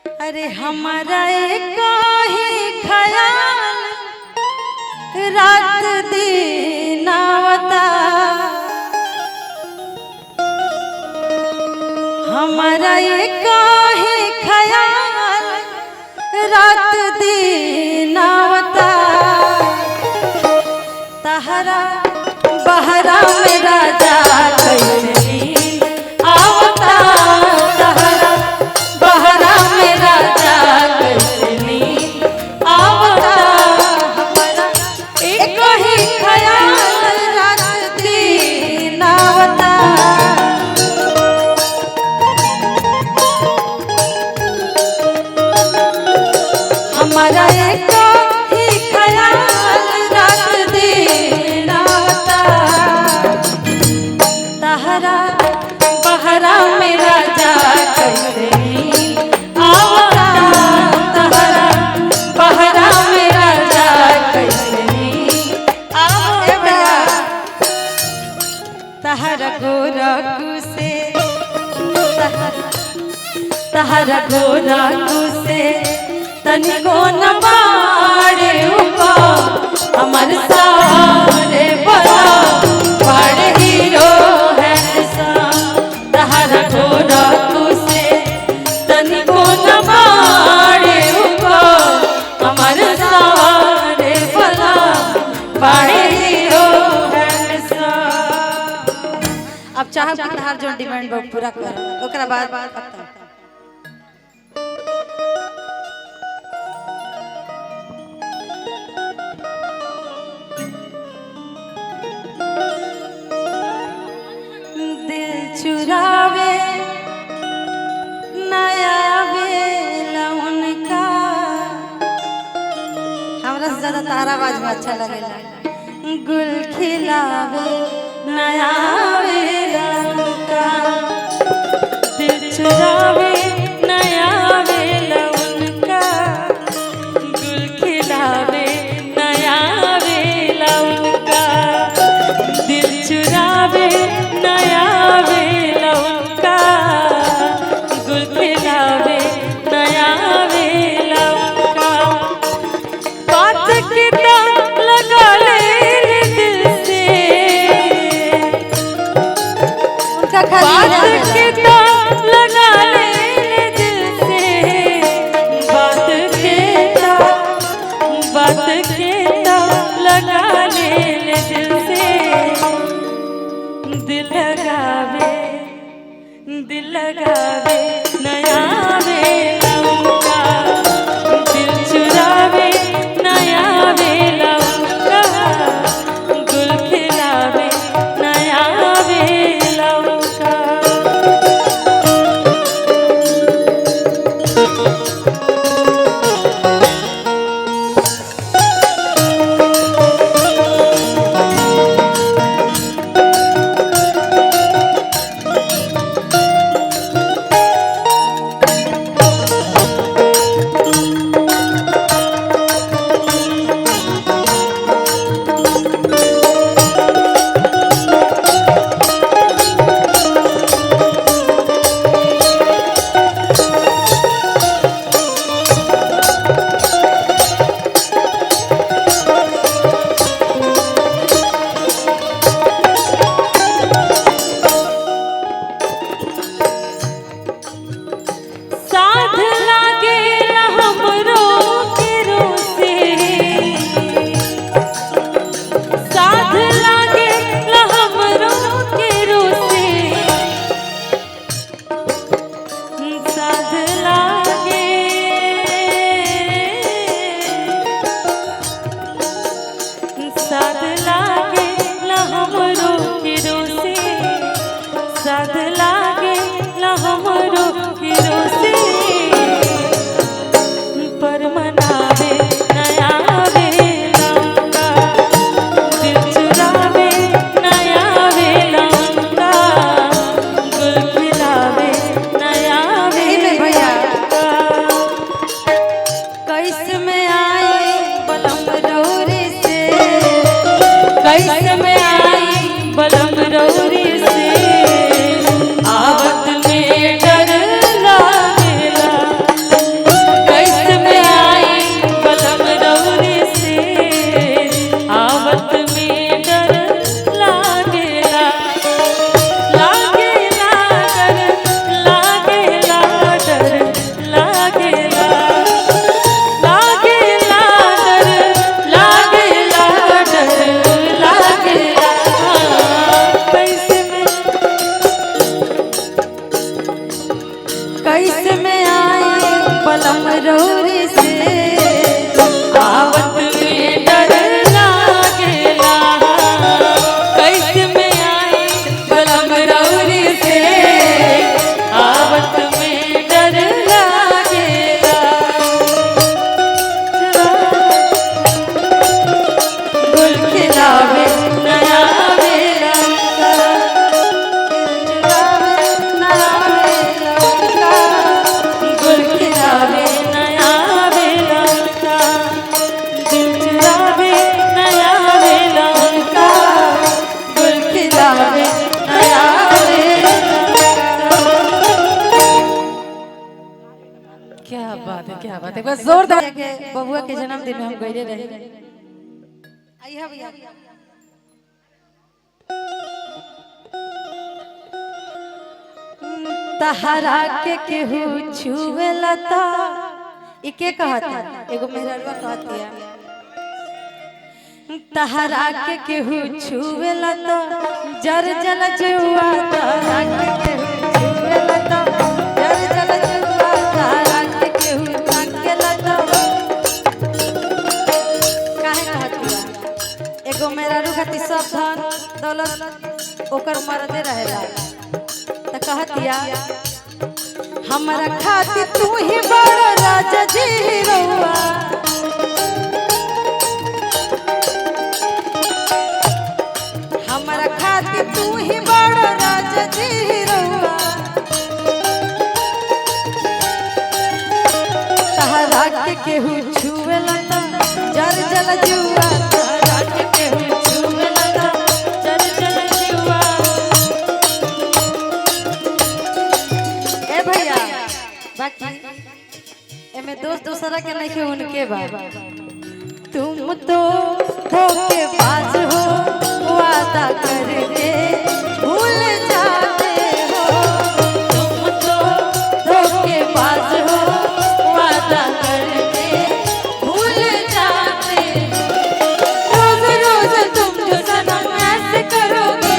अरे हमारा एक ही ख्याल रात दिन आवता, हमारा एक ही ख्याल रात दिन आवता। तहरा बहरा में राजा कैसे आवता, तहरा बहरा में राजा कैसे आवता। हमारा एक ही ख्याल रात दिन आवता। हमारा एक ही ख्याल रात दिन आवता। तहरा बहरा में राजा कैसे आवता, तहरा बहरा में राजा कैसे आवता। तहरा गोरखू से तहरा गोरखू से तनिको न बाड़े उपा हमर सारे बड़ा बड़े हीरो है तहरा गोरखू से तनिको न बाड़े उपा हमर सारे बड़ा बड़े हीरो है। अब चाहब कि तहार जो डिमांड बा पूरा कर ओकरा बाद चुरावे नया बेला उनका। हमरा से ज्यादा तारा आवाज में अच्छा लगेला। गुल खिलावे नया बेला उनका, दिल चुरावे नया बेला उनका। गुल खिलावे नया बेला उनका, दिल चुरावे नया बेला उनका। गुल खिलावे नया बेला उनका। बात के दाम लगा ले दिल से, बात के दाम लगा ले क्या बात है बस जोरदार के बबुआ के जन्मदिन में हम गए रहे। आइए भैया तहरा के केहू छुएला ता ई के कहता एगो मेहरवा कहती है तहरा के केहू छुएला ता जर जल जुआ तहरा के केहू छुएला ता जर जल जुआ तहरा के केहू ताकेला ता काहे कहती है एगो मेहरवा खाती सब धन दौलत ओकर मरदे रहेला त कहतिया हमरा खाती तू ही बड़ा राजा जी रउआ हमरा खाती तू ही बड़ा राजा जी रउआ तहरा के केहू छुएला ता जर जल जुआ तहरा के केहू छुएला ता जर जल जुआ भैया बाकी एमे दोस्त दूसरा के नहीं के उनके बा तुम तो धोखेबाज हो वादा करके भूल जाते हो तुम तो धोखेबाज हो वादा करके भूल जाते रोज रोज तुम जो सनम ऐसे करोगे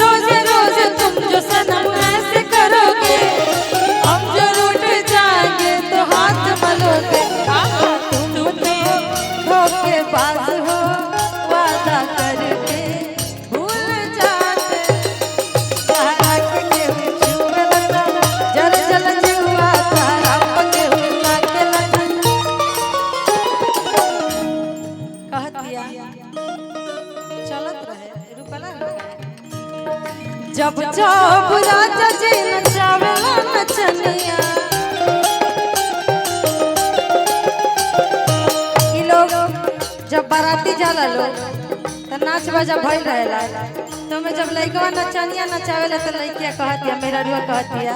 रोज रोज तुम जो सनम ऐसे करोगे हम जो रूठ जाएंगे तो हाथ मलोगे तुम तो धोखेबाज हो वादा करके भूल जाते तहरा के केहू छुएला ता जल जल जुआ तहरा पे केहू ताकेला ता कहतिया चलत रहे रुकला जब जब राजा जी नचावेला नचनिया ई लोग जब बाराती जाला लोग त नाच बाजा भइल रहेला तो में जब लइकवा नचनिया नचावेला त लइकिया कहतिया मेरा रुआ कहतिया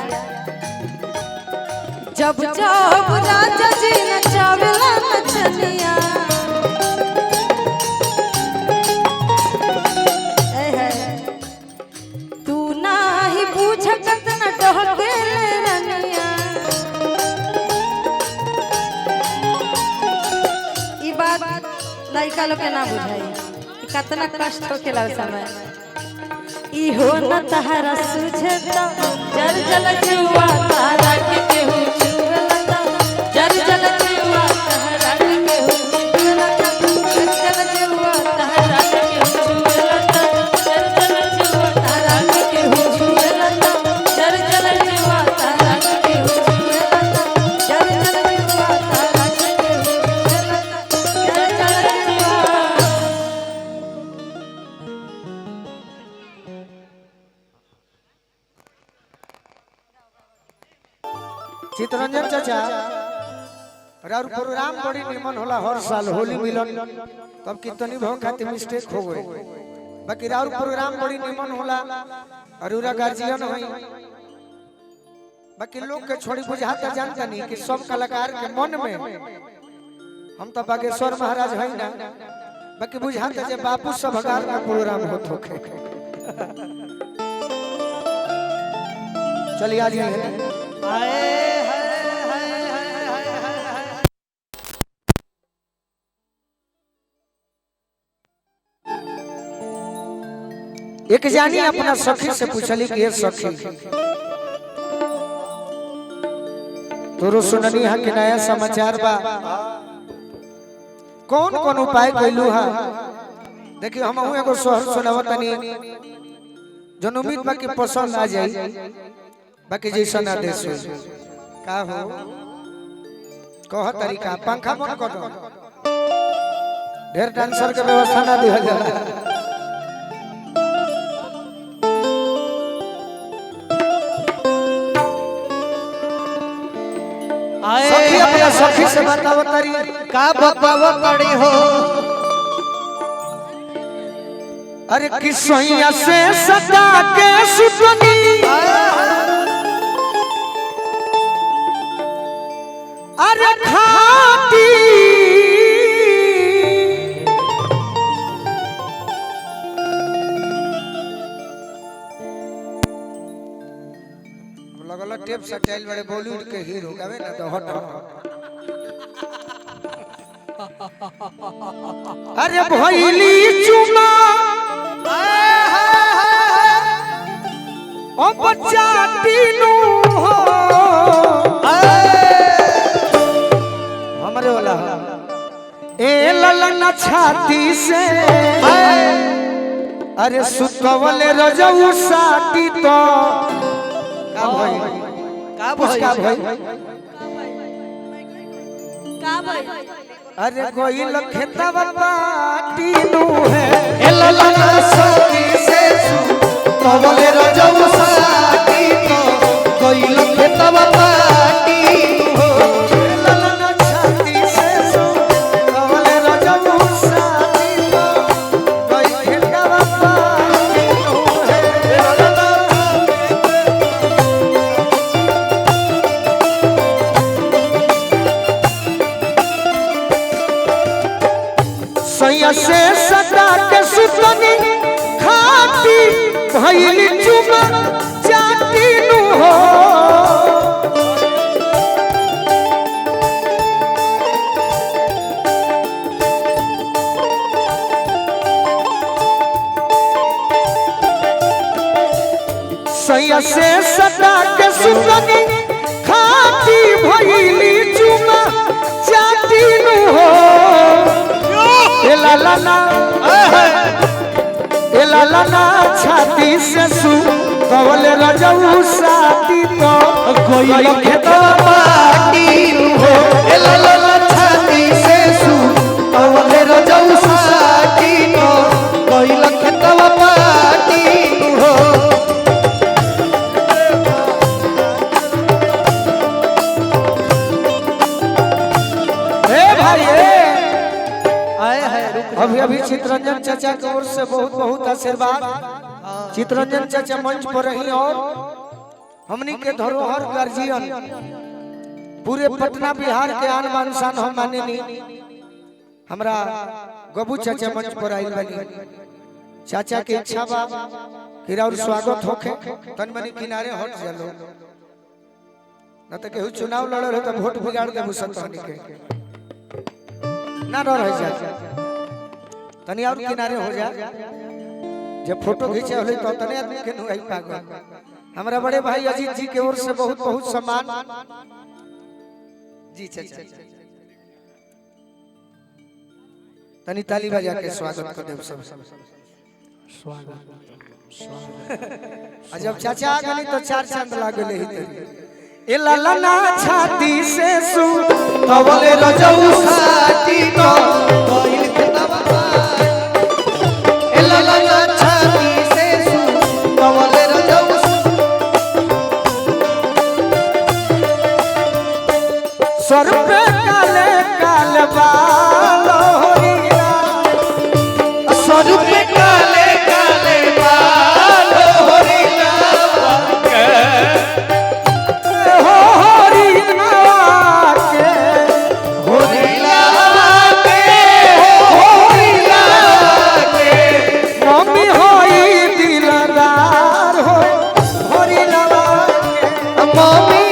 जब जब राजा जी नचावेला नचनिया तू नाही पूछत न डहके रनिया ई बात लइका लोग के ना बुझाई कि कितना कष्ट होखेला उस समय ई हो न तहरा सुझता जल जल जुआ तहरा के केहू छुएला ता जल जल जुआ तहरा के केहू छुएला ता जल जल जुआ तहरा के केहू छुएला ता जल जल जुआ तहरा के केहू छुएला ता जल जल जुआ तहरा के केहू छुएला ता जल जल जुआ तहरा के केहू छुएला ता जल जल जुआ चितरंजन चाचा और प्रोग्राम बड़ी निमन होला हर साल होली मिलन तब कितनी भवन खातिर मिस्टेक हो गए बाकी राउर प्रोग्राम बड़ी निमन होला और उरा गार्जियन होई बाकी लोग के छोड़ी बुझाता जानता नहीं कि सब कलाकार के मन में हम तो बागेश्वर महाराज है ना बाकी बुझाता जे बापू सभागार में प्रोग्राम होत होखे चलिए आज एक जानी अपना सखी से पूछली कि ये सखी तोरो सुननी है कि नया समाचार बा कौन कौन उपाय कैलू है देखिए हम एगो शहर सुनावतनी जन उम्मीद बा कि पसंद आ जाई बाकी जैसा ना देश का हो कह तरीका पंखा बंद कर दो ढेर डांसर के व्यवस्था ना दिहल जाला सखी अपना सखी से बताओ तरी का बताओ तड़ी हो अरे किसैया से सदा के सुतनी अरे खाटी लगल टेप सटाइल बड़े बॉलीवुड के हीरो गावे ना तो हट अरे भइली चुमा ओ बच्चा तीनू हो हमरे वाला ए ललन छाती से अरे सुतवले रजऊ साटी तो का भाई का भाई अरे कोई लखेता बाटी नु है ए ललन छाती से सुतवले रजऊ साटी तो कोई लखेता बाटी नु हो ललन छाती से सुतवले रजऊ साटी तो कोई लखेता बाटी नु है से सदा के सुतनी खाती भइली चुमा जाती नु हो सैया से सदा के सुतनी खाती भइली चुमा जाती नु हो एलालना छाती से सु कवले रजऊ साती तो कोई लखेता बाटी हो एलालना छाती से सु कवले रजऊ साती तो कोई लखेता बाटी हो ए भाई अभी अभी चित्ररंजन चाचा की ओर से बहुत बहुत आशीर्वाद। चित्ररंजन चाचा मंच पर रही और हमनी के धरोहर गार्जियन पूरे पटना बिहार के आन बान शान हम मानेनी हमरा गबू चाचा मंच पर आइल बनी। चाचा के इच्छा बा कि और स्वागत होखे तन मनी किनारे हट चलो न त केहू चुनाव लड़ल हो त वोट बिगाड़ देबू सतहनी के ना रह जा तनी और किनारे हो जा जब फोटो खींचे होले तो तने आदमी के नुई पागल। हमरा बड़े भाई अजीत जी के ओर से बहुत बहुत सम्मान जी चाचा तनी ताली बजा के स्वागत कर देब सब स्वागत जब चाचा आ गली तो चार चांद लागले ही तरी ए ललना छाती से सु तवले रजऊ साटी तो कोइल के तवा सर पे काले काले बाल होरीला सर पे काले काले बाल होरीला होरीला के होरीला के मम्मी होई दिलदार हो होरीला के मम्मी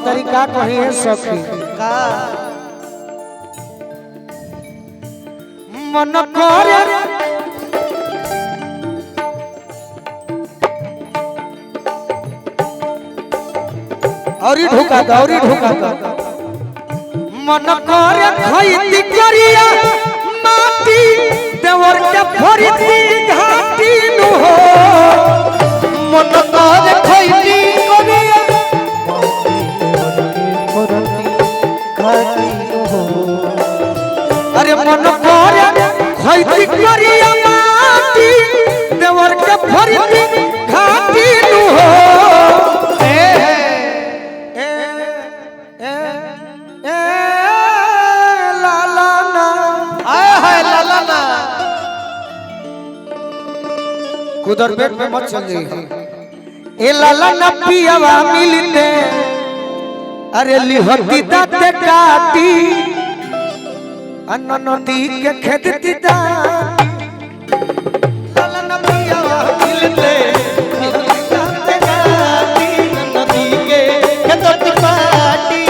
तरीका कही है सखी का मन करे औरी ढुका मन करे खैती करिया माटी देवर के फरिती घाटी नु हो मन करे खैती करिया अरे मन करे खैती करिया माटी देवर कुदर पेट में मत चल जाइए। ए लाला न पियावा मिलते अरे लिहती दाते काटी अन्न नदी के खेत लाला न पियावा मिलते लिहती दाते काटी नदी के खेत काटी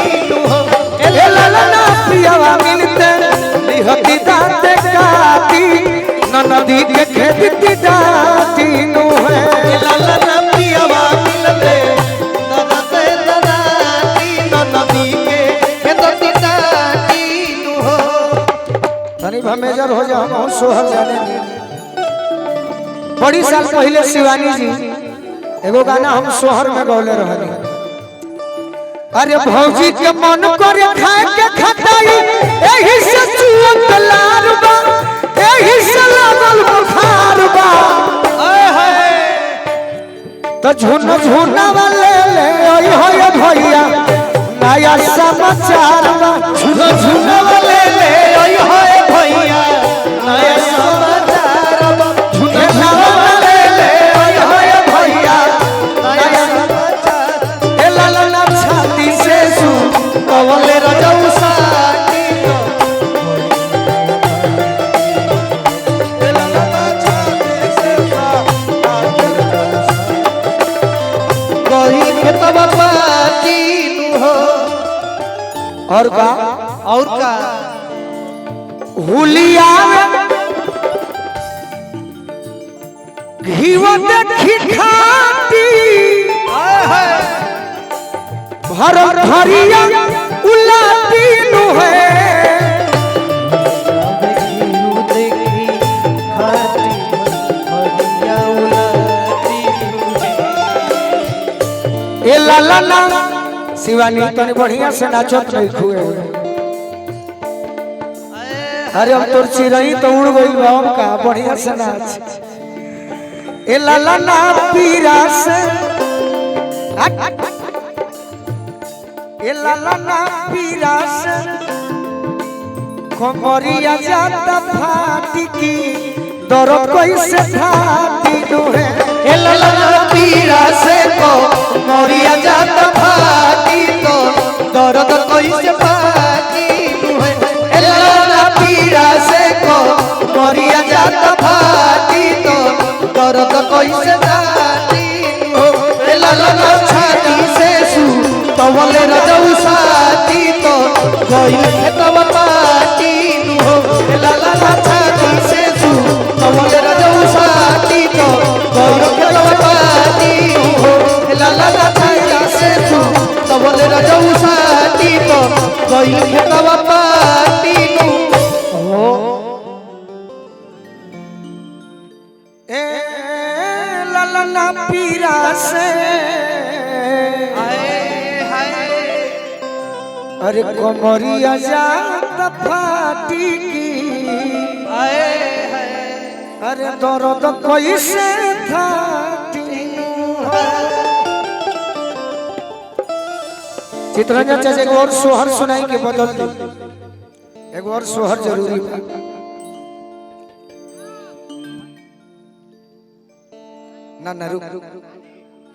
ए लाला न पियावा मिलते लिहती दाते काटी नदी के खेत दाती नु है लाला न पियावा मिलते दाते दाती नदी के खेत दाती नु हो। तनी मेजर हो जा हम सोहर जाने नहीं। बड़ी साल पहले शिवानी जी एगो गाना हम सोहर में गौले रहनी। अरे भौजी के मन करे खाए के खटाई एही से चुअत लार बा एही से लागल बुखार बा तो झुन झुना वाले ले ओय होय भैया नया समाचार बा झुन झुना वाले ले ओय होय भैया नया समाचार बा झुन झुना वाले ले ओय होय भैया नया समाचार ए लाला ना छाती से सु कवले रजऊ साटी ए लाला ना छाती से गई खेतवा पाती नु हो। और का हुलिया घीव देखी खाती भर भरिया उलाती नु है ए लाला ना शिवानी तने बढ़िया से नाचत नहीं खुए हुए। अरे हम तोर चिरई तो उड़ गई बाम का बढ़िया से नाच ए लाला ना पीरा से ए लाला ना पीरा से कमरिया जाता फाटी की दर कैसे फाटी दुहे ए लाला ना पीरा से को मरिया जाता फाटी तो दर्द कैसे फाटी दुहे ए लाला पीरा से को मरिया जाता फाटी तो दर्द कैसे फाटी हो ए लाला ना छाती से सु तवले रजऊ साटी तो गई खेतवा पाटी हो ए लाला ना छाती से सु तवले रजऊ साटी तो गई खेतवा पाटी हो ए लाला ना छाती से सु तवले रजऊ साटी तो गई खेतवा पाटी हो। ए लाला ना पीरा से अरे कमरिया जात फाटी की अरे दर्द कैसे फाटी चित्रंजन चाचा एक और सोहर सुनाई के बदल दे एक और सोहर जरूरी बा। ना ना रुक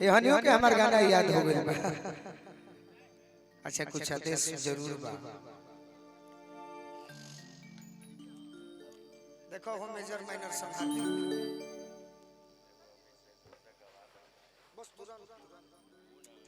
ये हनियो के हमार गाना याद हो गइल बा। अच्छा कुछ आदेश जरूर बा। देखो हम मेजर माइनर संभाल दे बस तुरंत